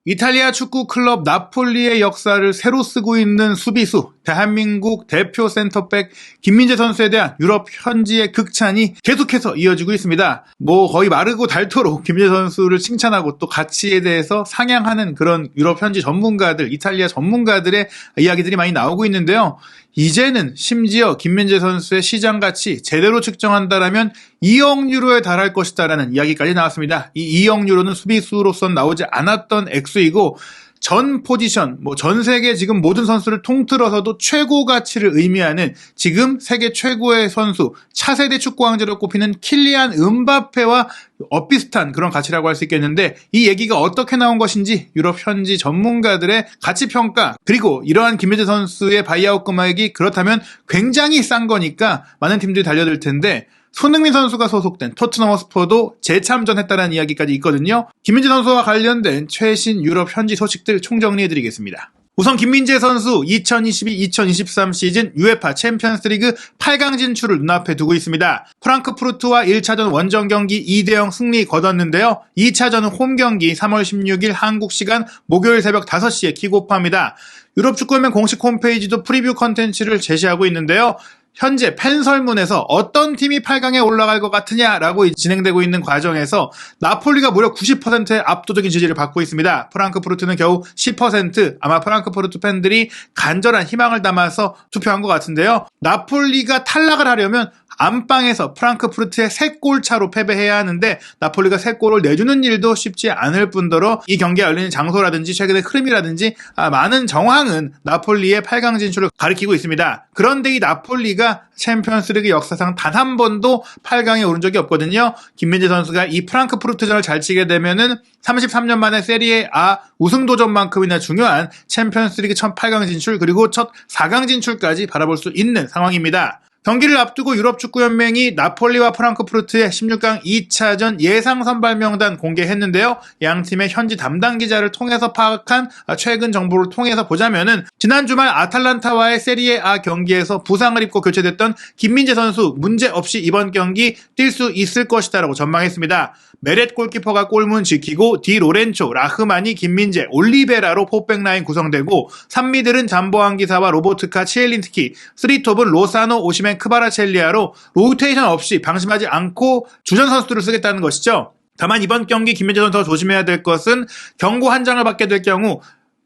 이탈리아 축구 클럽 나폴리의 역사를 새로 쓰고 있는 수비수, 대한민국 대표 센터백 김민재 선수에 대한 유럽 현지의 극찬이 계속해서 이어지고 있습니다. 거의 마르고 닳도록 김민재 선수를 칭찬하고 또 가치에 대해서 상향하는 그런 유럽 현지 전문가들, 이탈리아 전문가들의 이야기들이 많이 나오고 있는데요. 이제는 심지어 김민재 선수의 시장 가치 제대로 측정한다라면 2억 유로에 달할 것이다라는 이야기까지 나왔습니다. 이 2억 유로는 수비수로선 나오지 않았던 액수이고 전 포지션, 전 세계 지금 모든 선수를 통틀어서도 최고 가치를 의미하는 지금 세계 최고의 선수, 차세대 축구 왕자로 꼽히는 킬리안 음바페와 엇비슷한 그런 가치라고 할 수 있겠는데 이 얘기가 어떻게 나온 것인지 유럽 현지 전문가들의 가치 평가 그리고 이러한 김민재 선수의 바이아웃 금액이 그렇다면 굉장히 싼 거니까 많은 팀들이 달려들 텐데 손흥민 선수가 소속된 토트넘 허스퍼도 재참전했다는 이야기까지 있거든요. 김민재 선수와 관련된 최신 유럽 현지 소식들 총정리해드리겠습니다. 우선 김민재 선수 2022-2023 시즌 UEFA 챔피언스리그 8강 진출을 눈앞에 두고 있습니다. 프랑크푸르트와 1차전 원정 경기 2대0 승리 거뒀는데요. 2차전은 홈 경기 3월 16일 한국 시간 목요일 새벽 5시에 킥오프합니다. 유럽 축구연맹 공식 홈페이지도 프리뷰 컨텐츠를 제시하고 있는데요. 현재 팬 설문에서 어떤 팀이 8강에 올라갈 것 같으냐라고 진행되고 있는 과정에서 나폴리가 무려 90%의 압도적인 지지를 받고 있습니다. 프랑크푸르트는 겨우 10%, 아마 프랑크푸르트 팬들이 간절한 희망을 담아서 투표한 것 같은데요. 나폴리가 탈락을 하려면 안방에서 프랑크푸르트의 3골 차로 패배해야 하는데 나폴리가 3골을 내주는 일도 쉽지 않을 뿐더러 이 경기가 열리는 장소라든지 최근의 흐름이라든지 많은 정황은 나폴리의 8강 진출을 가리키고 있습니다. 그런데 이 나폴리가 챔피언스리그 역사상 단 한 번도 8강에 오른 적이 없거든요. 김민재 선수가 이 프랑크푸르트전을 잘 치게 되면은 33년 만에 세리에 A 우승 도전만큼이나 중요한 챔피언스리그 첫 8강 진출 그리고 첫 4강 진출까지 바라볼 수 있는 상황입니다. 경기를 앞두고 유럽축구연맹이 나폴리와 프랑크푸르트의 16강 2차전 예상 선발 명단 공개했는데요. 양 팀의 현지 담당 기자를 통해서 파악한 최근 정보를 통해서 보자면은 지난 주말 아탈란타와의 세리에 A 경기에서 부상을 입고 교체됐던 김민재 선수 문제없이 이번 경기 뛸 수 있을 것이다라고 전망했습니다. 메렛 골키퍼가 골문 지키고 디 로렌초, 라흐마니, 김민재, 올리베라로 포백 라인 구성되고 3미들은 잠보안 기사와 로보트카, 치엘린스키, 3톱은 로사노, 오시멘, 크바라첼리아로 로테이션 없이 방심하지 않고 주전 선수들을 쓰겠다는 것이죠. 다만 이번 경기 김민재 선수가 조심해야 될 것은 경고 한 장을 받게 될 경우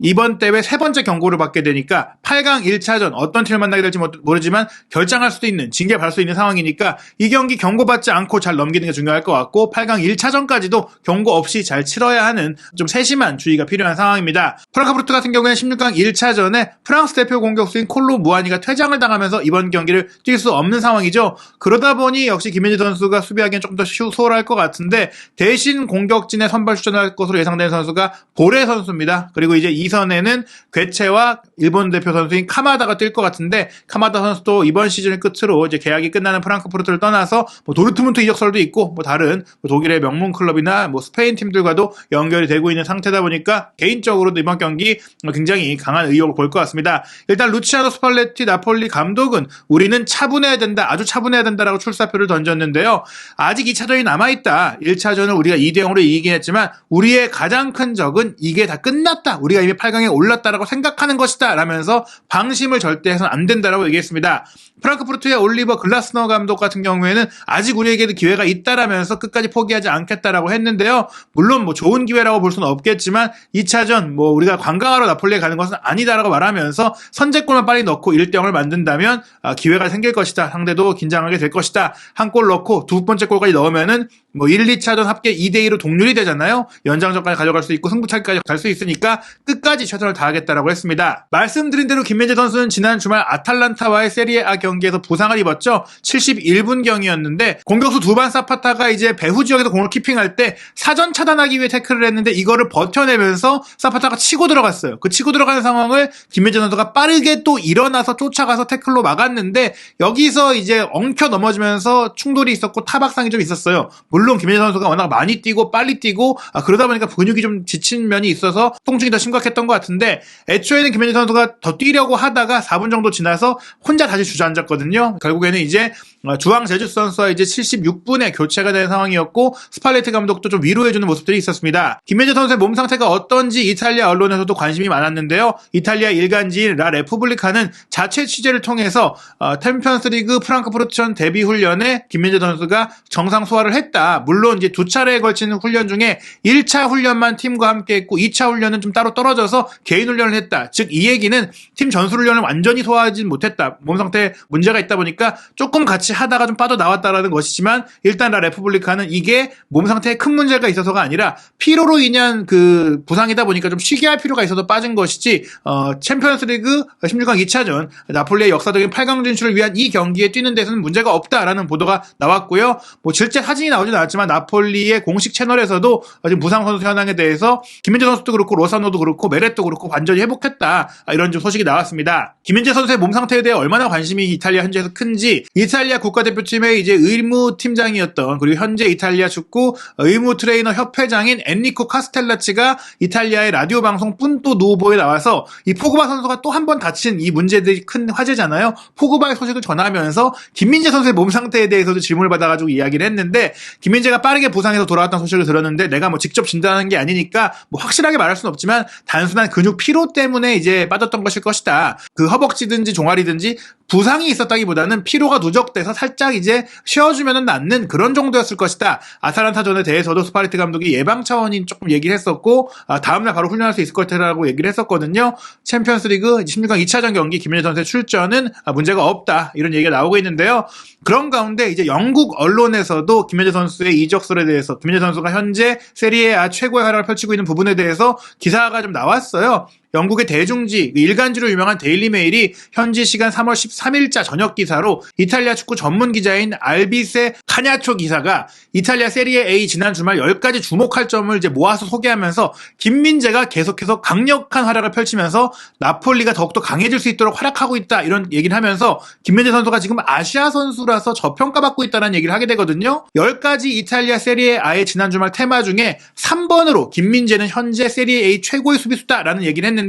이번 대회 3번째 경고를 받게 되니까 8강 1차전 어떤 팀을 만나게 될지 모르지만 결장할 수도 있는, 징계 받을 수 있는 상황이니까 이 경기 경고받지 않고 잘 넘기는 게 중요할 것 같고 8강 1차전까지도 경고 없이 잘 치러야 하는 좀 세심한 주의가 필요한 상황입니다. 프랑크푸르트 같은 경우에는 16강 1차전에 프랑스 대표 공격수인 콜로 무아니가 퇴장을 당하면서 이번 경기를 뛸 수 없는 상황이죠. 그러다 보니 역시 김민재 선수가 수비하기엔 조금 더 수월할 것 같은데 대신 공격진에 선발 출전할 것으로 예상되는 선수가 보레 선수입니다. 그리고 이제 2선에는 괴체와 일본 대표 선수인 카마다가 뛸 것 같은데 카마다 선수도 이번 시즌을 끝으로 이제 계약이 끝나는 프랑크푸르트를 떠나서 도르트문트 이적설도 있고 다른 독일의 명문 클럽이나 스페인 팀들과도 연결이 되고 있는 상태다 보니까 개인적으로도 이번 경기 굉장히 강한 의욕을 볼 것 같습니다. 일단 루치아노 스팔레티 나폴리 감독은 우리는 차분해야 된다, 아주 차분해야 된다라고 출사표를 던졌는데요. 아직 2차전이 남아있다. 1차전을 우리가 2대0으로 이기긴 했지만 우리의 가장 큰 적은 이게 다 끝났다. 우리가 이미 8강에 올랐다라고 생각하는 것이다 라면서 방심을 절대 해서는 안 된다라고 얘기했습니다. 프랑크푸르트의 올리버 글라스너 감독 같은 경우에는 아직 우리에게도 기회가 있다라면서 끝까지 포기하지 않겠다라고 했는데요. 물론 좋은 기회라고 볼 수는 없겠지만 2차전 우리가 관광하러 나폴리에 가는 것은 아니다라고 말하면서 선제골만 빨리 넣고 1대0을 만든다면 기회가 생길 것이다. 상대도 긴장하게 될 것이다. 한 골 넣고 두 번째 골까지 넣으면은 1, 2차전 합계 2대2로 동률이 되잖아요. 연장전까지 가져갈 수 있고 승부차기까지 갈 수 있으니까 끝까지 최선을 다하겠다라고 했습니다. 말씀드린 대로 김민재 선수는 지난 주말 아탈란타와의 세리에 A 경기에서 부상을 입었죠. 71분경이었는데 공격수 두반 사파타가 이제 배후 지역에서 공을 키핑할 때 사전 차단하기 위해 태클을 했는데 이거를 버텨내면서 사파타가 치고 들어갔어요. 그 치고 들어가는 상황을 김민재 선수가 빠르게 또 일어나서 쫓아가서 태클로 막았는데 여기서 이제 엉켜 넘어지면서 충돌이 있었고 타박상이 좀 있었어요. 물론 김민재 선수가 워낙 많이 뛰고 빨리 뛰고 그러다 보니까 근육이 좀 지친 면이 있어서 통증이 더 심각했던 것 같은데 애초에는 김민재 선수가 더 뛰려고 하다가 4분 정도 지나서 혼자 다시 주저앉았거든요. 결국에는 이제 주앙 제주스 선수와 이제 76분에 교체가 된 상황이었고 스팔레티 감독도 좀 위로해주는 모습들이 있었습니다. 김민재 선수의 몸 상태가 어떤지 이탈리아 언론에서도 관심이 많았는데요. 이탈리아 일간지인 라 레푸블리카는 자체 취재를 통해서 챔피언스리그 프랑크푸르트전 데뷔 훈련에 김민재 선수가 정상 소화를 했다. 물론 이제 두 차례에 걸치는 훈련 중에 1차 훈련만 팀과 함께 했고 2차 훈련은 좀 따로 떨어져서 개인 훈련을 했다. 즉 이 얘기는 팀 전술 훈련을 완전히 소화하지 못했다. 몸 상태에 문제가 있다 보니까 조금 같이 하다가 좀 빠져나왔다라는 것이지만 일단 라 레푸블리카는 이게 몸 상태에 큰 문제가 있어서가 아니라 피로로 인한 그 부상이다 보니까 좀 쉬게 할 필요가 있어서 빠진 것이지 챔피언스리그 16강 2차전 나폴리의 역사적인 8강 진출을 위한 이 경기에 뛰는 데서는 문제가 없다라는 보도가 나왔고요. 뭐 실제 사진이 나오진 않았지만 나폴리의 공식 채널에서도 지금 부상 선수 현황에 대해서 김민재 선수도 그렇고 로사노도 그렇고 메렛도 그렇고 완전히 회복했다 이런 좀 소식이 나왔습니다. 김민재 선수의 몸 상태에 대해 얼마나 관심이 이탈리아 현지에서 큰지 이탈리아 국가대표팀의 이제 의무 팀장이었던 그리고 현재 이탈리아 축구 의무 트레이너 협회장인 엔리코 카스텔라치가 이탈리아의 라디오 방송 푼또 누보에 나와서 이 포그바 선수가 또 한 번 다친 이 문제들이 큰 화제잖아요. 포그바의 소식을 전하면서 김민재 선수의 몸 상태에 대해서도 질문을 받아가지고 이야기를 했는데 김민재가 빠르게 부상해서 돌아왔다는 소식을 들었는데 내가 뭐 직접 진단하는 게 아니니까 뭐 확실하게 말할 수는 없지만 단순한 근육 피로 때문에 이제 빠졌던 것일 것이다. 그 허벅지든지 종아리든지 부상이 있었다기보다는 피로가 누적돼서 살짝 이제 쉬어주면은 낫는 그런 정도였을 것이다. 아탈란타전에 대해서도 스파레티 감독이 예방 차원인 조금 얘기를 했었고 다음날 바로 훈련할 수 있을 것이라고 얘기를 했었거든요. 챔피언스리그 16강 2차전 경기 김민재 선수의 출전은 문제가 없다 이런 얘기가 나오고 있는데요. 그런 가운데 이제 영국 언론에서도 김민재 선수의 이적설에 대해서 김민재 선수가 현재 세리에 A 최고의 활약을 펼치고 있는 부분에 대해서 기사가 좀 나왔어요. 영국의 대중지, 일간지로 유명한 데일리 메일이 현지 시간 3월 13일자 저녁 기사로 이탈리아 축구 전문 기자인 알비세 카냐초 기사가 이탈리아 세리에 A 지난 주말 10가지 주목할 점을 이제 모아서 소개하면서 김민재가 계속해서 강력한 활약을 펼치면서 나폴리가 더욱더 강해질 수 있도록 활약하고 있다 이런 얘기를 하면서 김민재 선수가 지금 아시아 선수라서 저평가받고 있다는 얘기를 하게 되거든요. 10가지 이탈리아 세리에 A의 지난 주말 테마 중에 3번으로 김민재는 현재 세리에 A 최고의 수비수다라는 얘기를 했는데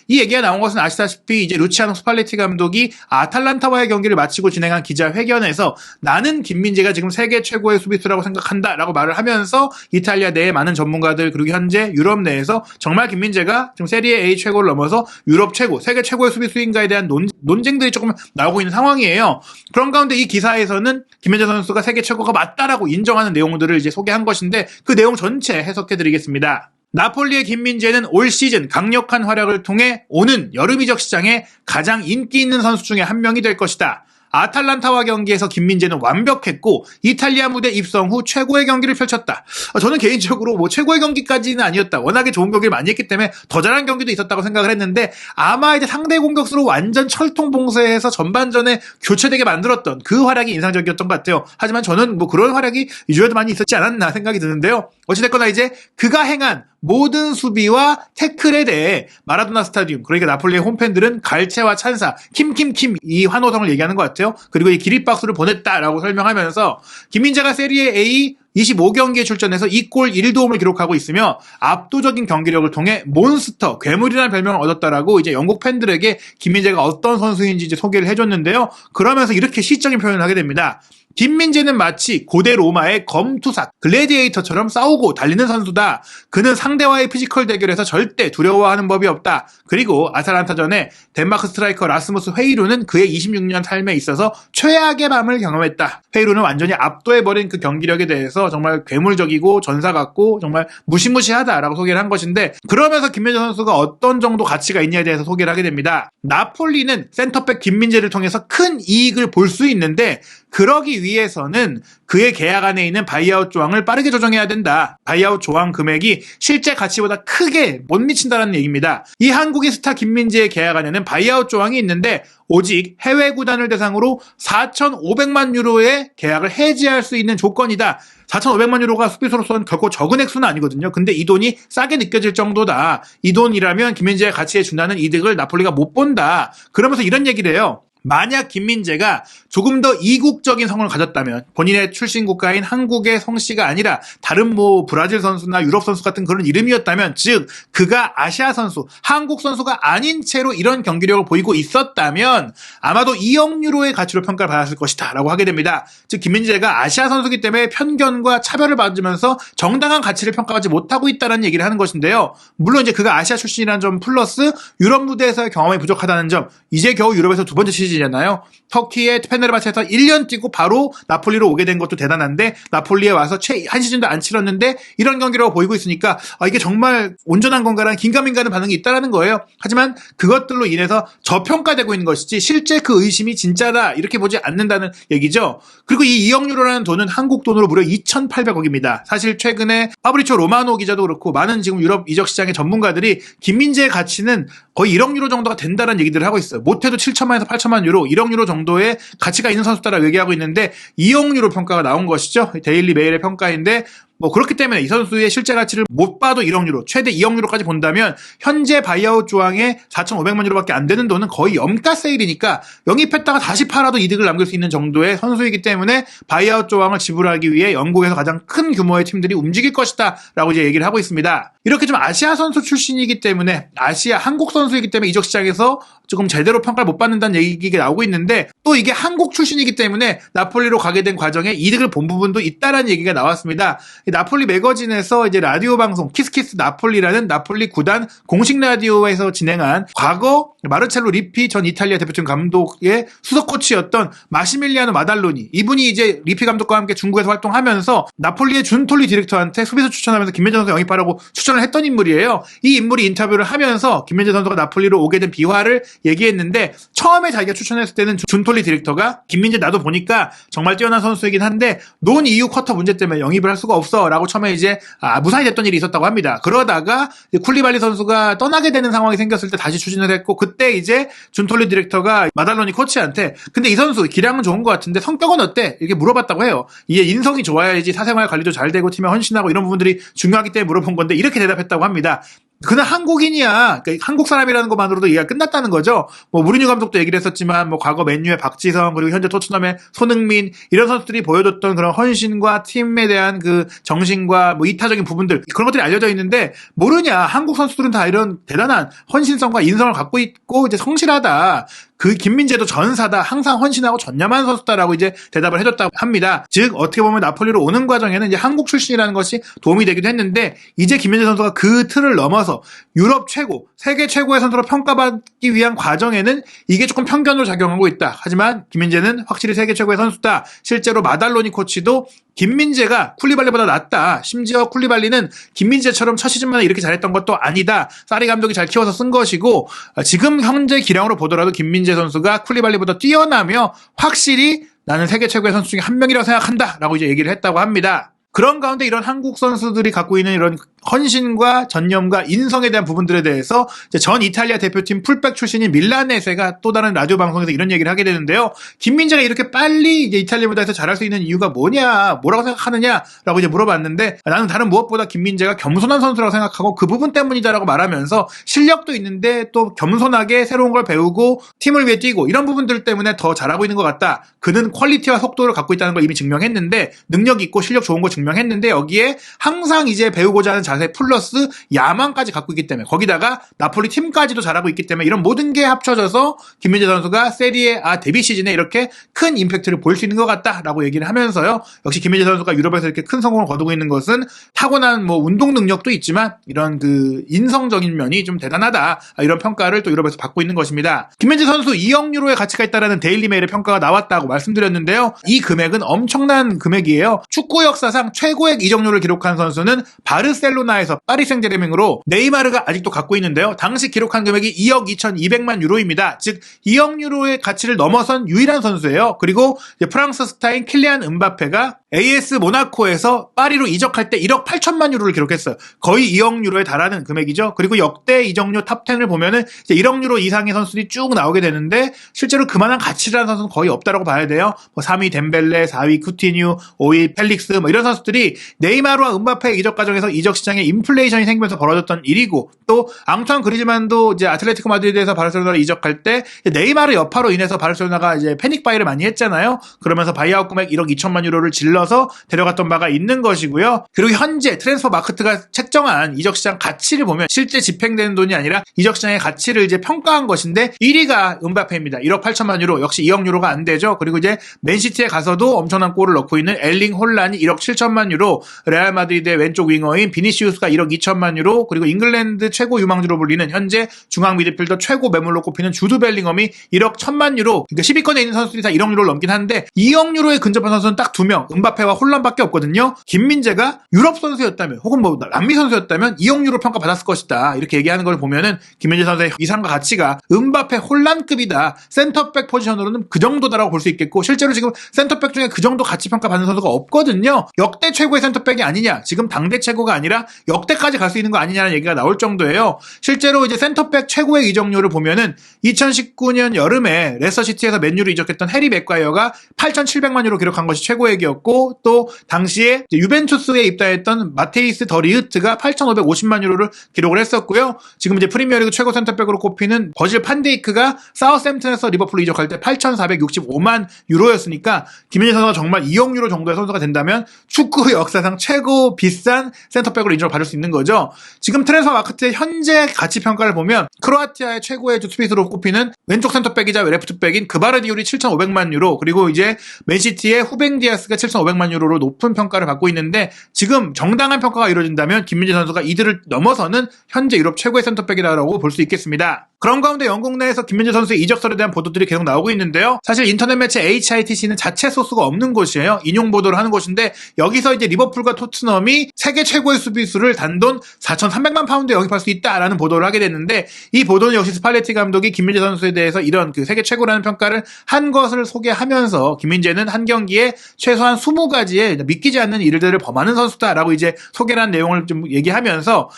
이 얘기가 나온 것은 아시다시피 이제 루치아노 스팔레티 감독이 아탈란타와의 경기를 마치고 진행한 기자회견에서 나는 김민재가 지금 세계 최고의 수비수라고 생각한다라고 말을 하면서 이탈리아 내의 많은 전문가들 그리고 현재 유럽 내에서 정말 김민재가 지금 세리에 A 최고를 넘어서 유럽 최고, 세계 최고의 수비수인가에 대한 논쟁들이 조금 나오고 있는 상황이에요. 그런 가운데 이 기사에서는 김민재 선수가 세계 최고가 맞다라고 인정하는 내용들을 이제 소개한 것인데 그 내용 전체 해석해드리겠습니다. 나폴리의 김민재는 올 시즌 강력한 활약을 통해 오는 여름 이적 시장에 가장 인기 있는 선수 중에 한 명이 될 것이다. 아탈란타와 경기에서 김민재는 완벽했고 이탈리아 무대 입성 후 최고의 경기를 펼쳤다. 저는 개인적으로 뭐 최고의 경기까지는 아니었다. 워낙에 좋은 경기를 많이 했기 때문에 더 잘한 경기도 있었다고 생각을 했는데 아마 이제 상대 공격수로 완전 철통봉쇄해서 전반전에 교체되게 만들었던 그 활약이 인상적이었던 것 같아요. 하지만 저는 뭐 그런 활약이 이주에도 많이 있었지 않았나 생각이 드는데요. 어찌됐거나 이제 그가 행한 모든 수비와 태클에 대해 마라도나 스타디움 그러니까 나폴리의 홈팬들은 갈채와 찬사 킴킴킴 이 환호성을 얘기하는 것 같아요. 그리고 이 기립박수를 보냈다라고 설명하면서 김민재가 세리에 A 25경기에 출전해서 2골 1도움을 기록하고 있으며 압도적인 경기력을 통해 몬스터, 괴물이라는 별명을 얻었다라고 이제 영국 팬들에게 김민재가 어떤 선수인지 이제 소개를 해줬는데요. 그러면서 이렇게 시적인 표현을 하게 됩니다. 김민재는 마치 고대 로마의 검투사, 글래디에이터처럼 싸우고 달리는 선수다. 그는 상대와의 피지컬 대결에서 절대 두려워하는 법이 없다. 그리고 아탈란타전에 덴마크 스트라이커 라스무스 헤이루는 그의 26년 삶에 있어서 최악의 밤을 경험했다. 헤이루는 완전히 압도해버린 그 경기력에 대해서 정말 괴물적이고 전사 같고 정말 무시무시하다라고 소개를 한 것인데 그러면서 김민재 선수가 어떤 정도 가치가 있냐에 대해서 소개를 하게 됩니다. 나폴리는 센터백 김민재를 통해서 큰 이익을 볼 수 있는데 그러기 위해서는 그의 계약 안에 있는 바이아웃 조항을 빠르게 조정해야 된다. 바이아웃 조항 금액이 실제 가치보다 크게 못 미친다는 얘기입니다. 이 한국인 스타 김민재의 계약 안에는 바이아웃 조항이 있는데 오직 해외 구단을 대상으로 4,500만 유로의 계약을 해지할 수 있는 조건이다. 4,500만 유로가 수비수로서는 결코 적은 액수는 아니거든요. 근데 이 돈이 싸게 느껴질 정도다. 이 돈이라면 김민재의 가치에 준다는 이득을 나폴리가 못 본다. 그러면서 이런 얘기를 해요. 만약 김민재가 조금 더 이국적인 성을 가졌다면 본인의 출신 국가인 한국의 성씨가 아니라 다른 뭐 브라질 선수나 유럽 선수 같은 그런 이름이었다면, 즉 그가 아시아 선수, 한국 선수가 아닌 채로 이런 경기력을 보이고 있었다면 아마도 2억 유로의 가치로 평가를 받았을 것이다 라고 하게 됩니다. 즉 김민재가 아시아 선수이기 때문에 편견과 차별을 받으면서 정당한 가치를 평가하지 못하고 있다는 얘기를 하는 것인데요. 물론 이제 그가 아시아 출신이라는 점 플러스 유럽 무대에서의 경험이 부족하다는 점, 이제 겨우 유럽에서 두 번째 시즌이잖아요. 터키의 페네르바체에서 1년 뛰고 바로 나폴리로 오게 된 것도 대단한데, 나폴리에 와서 한 시즌도 안 치렀는데 이런 경기라고 보이고 있으니까 이게 정말 온전한 건가라는 긴가민가는 반응이 있다라는 거예요. 하지만 그것들로 인해서 저평가되고 있는 것이지 실제 그 의심이 진짜다 이렇게 보지 않는다는 얘기죠. 그리고 이 2억 유로라는 돈은 한국 돈으로 무려 2,800억입니다. 사실 최근에 파브리치오 로마노 기자도 그렇고 많은 지금 유럽 이적 시장의 전문가들이 김민재의 가치는 거의 1억 유로 정도가 된다는 얘기들을 하고 있어요. 못해도 7천만에서 8천만 유로, 1억 유로 정도의 가치가 있는 선수다라고 얘기하고 있는데 2억 유로 평가가 나온 것이죠. 데일리 메일의 평가인데 그렇기 때문에 이 선수의 실제 가치를 못 봐도 1억 유로, 최대 2억 유로까지 본다면 현재 바이아웃 조항에 4,500만 유로밖에 안 되는 돈은 거의 염가 세일이니까 영입했다가 다시 팔아도 이득을 남길 수 있는 정도의 선수이기 때문에 바이아웃 조항을 지불하기 위해 영국에서 가장 큰 규모의 팀들이 움직일 것이다 라고 이제 얘기를 하고 있습니다. 이렇게 좀 아시아 선수 출신이기 때문에, 아시아 한국 선수이기 때문에 이적 시장에서 조금 제대로 평가를 못 받는다는 얘기가 나오고 있는데, 또 이게 한국 출신이기 때문에 나폴리로 가게 된 과정에 이득을 본 부분도 있다라는 얘기가 나왔습니다. 나폴리 매거진에서 이제 라디오 방송 키스키스 나폴리라는 나폴리 구단 공식 라디오에서 진행한, 과거 마르첼로 리피 전 이탈리아 대표팀 감독의 수석 코치였던 마시밀리아노 마달로니, 이분이 이제 리피 감독과 함께 중국에서 활동하면서 나폴리의 준톨리 디렉터한테 수비수 추천하면서 김민재 선수 영입하라고 추천을 했던 인물이에요. 이 인물이 인터뷰를 하면서 김민재 선수가 나폴리로 오게 된 비화를 얘기했는데, 처음에 자기가 추천했을 때는 준톨리 디렉터가 김민재 나도 보니까 정말 뛰어난 선수이긴 한데 논 이후 쿼터 문제 때문에 영입을 할 수가 없어 라고 처음에 이제 무산이 됐던 일이 있었다고 합니다. 그러다가 쿨리발리 선수가 떠나게 되는 상황이 생겼을 때 다시 추진을 했고, 그때 이제 준톨리 디렉터가 마달로니 코치한테 근데 이 선수 기량은 좋은 것 같은데 성격은 어때? 이렇게 물어봤다고 해요. 이게 인성이 좋아야지 사생활 관리도 잘 되고 팀에 헌신하고 이런 부분들이 중요하기 때문에 물어본 건데 이렇게 대답했다고 합니다. 그는 한국인이야. 그러니까 한국 사람이라는 것만으로도 얘기가 끝났다는 거죠. 무리뉴 감독도 얘기를 했었지만, 과거 맨유의 박지성, 그리고 현재 토트넘의 손흥민, 이런 선수들이 보여줬던 그런 헌신과 팀에 대한 그 정신과 이타적인 부분들, 그런 것들이 알려져 있는데, 모르냐. 한국 선수들은 다 이런 대단한 헌신성과 인성을 갖고 있고, 이제 성실하다. 그 김민재도 전사다. 항상 헌신하고 전념한 선수다라고 이제 대답을 해줬다고 합니다. 즉 어떻게 보면 나폴리로 오는 과정에는 이제 한국 출신이라는 것이 도움이 되기도 했는데, 이제 김민재 선수가 그 틀을 넘어서 유럽 최고, 세계 최고의 선수로 평가받기 위한 과정에는 이게 조금 편견으로 작용하고 있다. 하지만 김민재는 확실히 세계 최고의 선수다. 실제로 마달로니 코치도 김민재가 쿨리발리보다 낫다. 심지어 쿨리발리는 김민재처럼 첫 시즌만에 이렇게 잘했던 것도 아니다. 사리 감독이 잘 키워서 쓴 것이고, 지금 현재 기량으로 보더라도 김민재 선수가 쿨리발리보다 뛰어나며 확실히 나는 세계 최고의 선수 중에 한 명이라고 생각한다 라고 이제 얘기를 했다고 합니다. 그런 가운데 이런 한국 선수들이 갖고 있는 이런 헌신과 전념과 인성에 대한 부분들에 대해서 이제 전 이탈리아 대표팀 풀백 출신인 밀라네세가 또 다른 라디오 방송에서 이런 얘기를 하게 되는데요. 김민재가 이렇게 빨리 이제 이탈리아 무대에서 잘할 수 있는 이유가 뭐냐, 뭐라고 생각하느냐라고 이제 물어봤는데, 나는 다른 무엇보다 김민재가 겸손한 선수라고 생각하고 그 부분 때문이다라고 말하면서, 실력도 있는데 또 겸손하게 새로운 걸 배우고 팀을 위해 뛰고 이런 부분들 때문에 더 잘하고 있는 것 같다. 그는 퀄리티와 속도를 갖고 있다는 걸 이미 증명했는데, 능력 있고 실력 좋은 거 증명했는데, 여기에 항상 이제 배우고자 하는 자세 플러스 야망까지 갖고 있기 때문에, 거기다가 나폴리 팀까지도 잘하고 있기 때문에 이런 모든 게 합쳐져서 김민재 선수가 세리에 A 데뷔 시즌에 이렇게 큰 임팩트를 보일 수 있는 것 같다라고 얘기를 하면서요. 역시 김민재 선수가 유럽에서 이렇게 큰 성공을 거두고 있는 것은 타고난 운동 능력도 있지만 이런 그 인성적인 면이 좀 대단하다. 이런 평가를 또 유럽에서 받고 있는 것입니다. 김민재 선수 2억 유로의 가치가 있다라는 데일리 메일의 평가가 나왔다고 말씀드렸는데요. 이 금액은 엄청난 금액이에요. 축구 역사상 최고액 이적료를 기록한 선수는 바르셀로나에서 파리 생제르맹으로 네이마르가 아직도 갖고 있는데요. 당시 기록한 금액이 2억 2,200만 유로입니다. 즉 2억 유로의 가치를 넘어선 유일한 선수예요. 그리고 이제 프랑스 스타인 킬리안 음바페가 AS 모나코에서 파리로 이적할 때 1억 8천만 유로를 기록했어요. 거의 2억 유로에 달하는 금액이죠. 그리고 역대 이적료 탑10을 보면은 이제 1억 유로 이상의 선수들이 쭉 나오게 되는데 실제로 그만한 가치라는 선수는 거의 없다라고 봐야 돼요. 3위 덴벨레, 4위 쿠티뉴, 5위 펠릭스 이런 선수들이 네이마르와 음바페 이적 과정에서 이적 시장에 인플레이션이 생기면서 벌어졌던 일이고 또 앙투안 그리즈만도 이제 아틀레티코 마드리드에서 바르셀로나로 이적할 때 네이마르 여파로 인해서 바르셀로나가 이제 패닉 바이를 많이 했잖아요. 그러면서 바이아웃 금액 1억 2천만 유로를 질러서 데려갔던 바가 있는 것이고요. 그리고 현재 트랜스퍼 마크트가 책정한 이적 시장 가치를 보면 실제 집행되는 돈이 아니라 이적 시장의 가치를 이제 평가한 것인데 1위가 음바페입니다. 1억 8천만 유로, 역시 2억 유로가 안 되죠. 그리고 이제 맨시티에 가서도 엄청난 골을 넣고 있는 엘링 홀란이 1억 7천만 유로, 레알 마드리드의 왼쪽 윙어인 비니시우스가 1억 2천만 유로, 그리고 잉글랜드 최고 유망주로 불리는 현재 중앙 미드필더 최고 매물로 꼽히는 주드 벨링엄이 1억 1천만 유로, 그러니까 10위권에 있는 선수들이 다 1억 유로를 넘긴 한데 2억 유로에 근접한 선수는 딱 2명, 음바페와 홀란밖에 없거든요. 김민재가 유럽 선수였다면 혹은 뭐 남미 선수였다면 2억 유로 평가받았을 것이다. 이렇게 얘기하는 걸 보면은 김민재 선수의 이상과 가치가 음바페 홀란급이다. 센터백 포지션으로는 그 정도다라고 볼 수 있겠고 실제로 지금 센터백 중에 그 정도 가치 평가받는 선수가 없거든요. 역대 최고의 센터백이 아니냐. 지금 당대 최고가 아니라 역대까지 갈 수 있는 거 아니냐는 얘기가 나올 정도예요. 실제로 이제 센터백 최고의 이적료를 보면은 2019년 여름에 레스터시티에서 맨유로 이적했던 해리 맥과이어가 8,700만 유로 기록한 것이 최고액이었고 또 당시에 유벤투스에 입단했던 마테이스 더 리흐트가 8,550만 유로를 기록을 했었고요. 지금 이제 프리미어리그 최고 센터백으로 꼽히는 버질 판데이크가 사우스햄튼에서 리버풀로 이적할 때 8,465만 유로였으니까 김민재 선수가 정말 2억 유로 정도의 선수가 된다면 축구 역사상 최고 비싼 센터백으로 인정을 받을 수 있는 거죠. 지금 트랜스퍼 마크트의 현재 가치 평가를 보면 크로아티아의 최고의 수비수로 꼽히는 왼쪽 센터백이자 레프트백인 그바르디올이 7,500만 유로, 그리고 이제 맨시티의 후벤 디아스가 7,500만 유로로 높은 평가를 받고 있는데 지금 정당한 평가가 이루어진다면 김민재 선수가 이들을 넘어서는 현재 유럽 최고의 센터백이라고 볼 수 있겠습니다. 그런 가운데 영국 내에서 김민재 선수의 이적설에 대한 보도들이 계속 나오고 있는데요. 사실 인터넷 매체 HITC는 자체 소스가 없는 곳이에요. 인용 보도를 하는 곳인데 여기서 이제 리버풀과 토트넘이 세계 최고의 수비수를 단돈 4,300만 파운드에 영입할 수 있다라는 보도를 하게 됐는데 이 보도는 역시 스팔레티 감독이 김민재 선수에 대해서 이런 그 세계 최고라는 평가를 한 것을 소개하면서 김민재는 한 경기에 최소한 20가지의 믿기지 않는 일들을 범하는 선수다라고 이제 소개를 한 내용을 좀 얘기하면서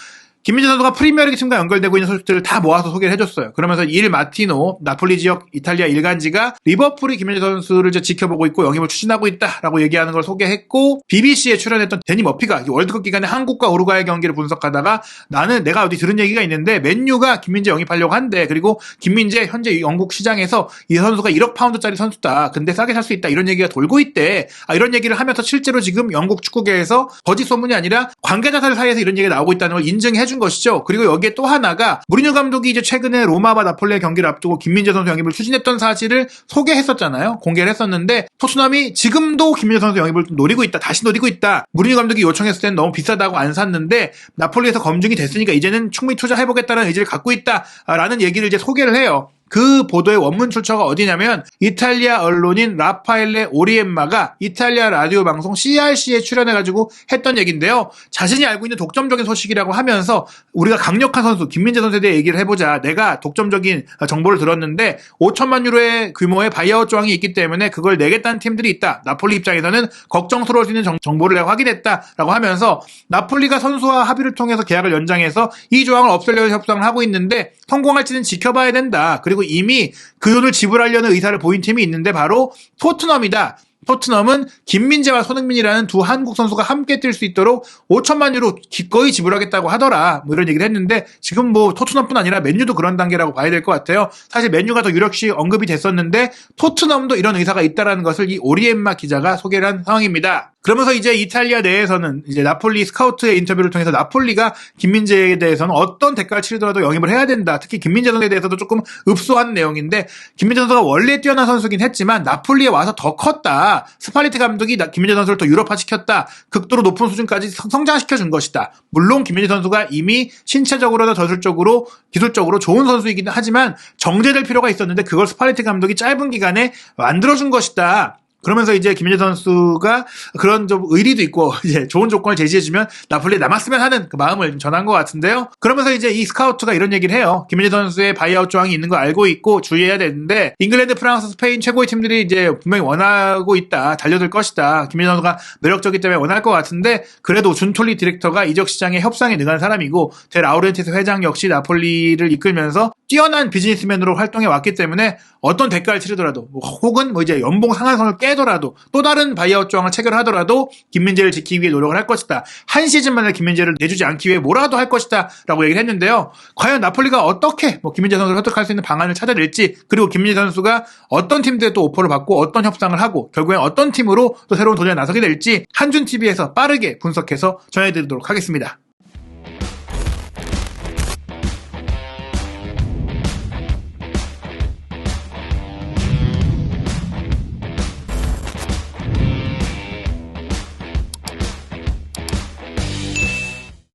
김민재 선수가 프리미어리그 팀과 연결되고 있는 소식들을 다 모아서 소개를 해줬어요. 그러면서 일 마티노, 나폴리 지역 이탈리아 일간지가 리버풀이 김민재 선수를 이제 지켜보고 있고 영입을 추진하고 있다라고 얘기하는 걸 소개했고 BBC에 출연했던 데니 머피가 월드컵 기간에 한국과 우루과이 경기를 분석하다가 나는 내가 어디 들은 얘기가 있는데 맨유가 김민재 영입하려고 한대. 그리고 김민재 현재 영국 시장에서 이 선수가 1억 파운드짜리 선수다. 근데 싸게 살 수 있다. 이런 얘기가 돌고 있대. 이런 얘기를 하면서 실제로 지금 영국 축구계에서 거짓 소문이 아니라 관계자들 사이에서 이런 얘기가 나오고 있다는 걸 인증해 준 것이죠. 그리고 여기에 또 하나가 무리뉴 감독이 이제 최근에 로마와 나폴리의 경기를 앞두고 김민재 선수 영입을 추진했던 사실을 소개했었잖아요. 공개를 했었는데 토트넘이 지금도 김민재 선수 영입을 노리고 있다. 다시 노리고 있다. 무리뉴 감독이 요청했을 때는 너무 비싸다고 안 샀는데 나폴리에서 검증이 됐으니까 이제는 충분히 투자해보겠다는 의지를 갖고 있다라는 얘기를 이제 소개를 해요. 그 보도의 원문 출처가 어디냐면 이탈리아 언론인 라파엘레 오리엠마가 이탈리아 라디오 방송 CRC에 출연해가지고 했던 얘기인데요. 자신이 알고 있는 독점적인 소식이라고 하면서 우리가 강력한 선수 김민재 선수에 대해 얘기를 해보자. 내가 독점적인 정보를 들었는데 5천만 유로의 규모의 바이아웃 조항이 있기 때문에 그걸 내겠다는 팀들이 있다. 나폴리 입장에서는 걱정스러울 수 있는 정보를 내가 확인했다라고 하면서 나폴리가 선수와 합의를 통해서 계약을 연장해서 이 조항을 없애려는 협상을 하고 있는데 성공할지는 지켜봐야 된다. 그리고 이미 그 돈을 지불하려는 의사를 보인 팀이 있는데 바로 토트넘이다. 토트넘은 김민재와 손흥민이라는 두 한국 선수가 함께 뛸 수 있도록 5천만 유로 기꺼이 지불하겠다고 하더라. 뭐 이런 얘기를 했는데 지금 뭐 토트넘뿐 아니라 맨유도 그런 단계라고 봐야 될 것 같아요. 사실 맨유가 더 유력시 언급이 됐었는데 토트넘도 이런 의사가 있다라는 것을 이 오리엠마 기자가 소개를 한 상황입니다. 그러면서 이제 이탈리아 내에서는 이제 나폴리 스카우트의 인터뷰를 통해서 나폴리가 김민재에 대해서는 어떤 대가를 치르더라도 영입을 해야 된다. 특히 김민재 선수에 대해서도 조금 읍소한 내용인데 김민재 선수가 원래 뛰어난 선수긴 했지만 나폴리에 와서 더 컸다. 스팔리티 감독이 김민재 선수를 더 유럽화시켰다. 극도로 높은 수준까지 성장시켜준 것이다. 물론 김민재 선수가 이미 신체적으로나 저술적으로 기술적으로 좋은 선수이긴 하지만 정제될 필요가 있었는데 그걸 스팔리티 감독이 짧은 기간에 만들어준 것이다. 그러면서 이제 김민재 선수가 그런 좀 의리도 있고 이제 좋은 조건을 제시해주면 나폴리에 남았으면 하는 그 마음을 전한 것 같은데요. 그러면서 이제 이 스카우트가 이런 얘기를 해요. 김민재 선수의 바이아웃 조항이 있는 거 알고 있고 주의해야 되는데 잉글랜드, 프랑스, 스페인 최고의 팀들이 이제 분명히 원하고 있다. 달려들 것이다. 김민재 선수가 매력적이기 때문에 원할 것 같은데 그래도 준톨리 디렉터가 이적 시장에 협상에 능한 사람이고 데 라우렌티스 회장 역시 나폴리를 이끌면서 뛰어난 비즈니스맨으로 활동해 왔기 때문에 어떤 대가를 치르더라도 혹은 이제 연봉 상한선을 깨더라도 또 다른 바이아웃 조항을 체결하더라도 김민재를 지키기 위해 노력을 할 것이다. 한 시즌 만에 김민재를 내주지 않기 위해 뭐라도 할 것이다 라고 얘기를 했는데요. 과연 나폴리가 어떻게 김민재 선수를 설득할 수 있는 방안을 찾아낼지 그리고 김민재 선수가 어떤 팀들에 또 오퍼를 받고 어떤 협상을 하고 결국엔 어떤 팀으로 또 새로운 도전에 나서게 될지 한준TV에서 빠르게 분석해서 전해드리도록 하겠습니다.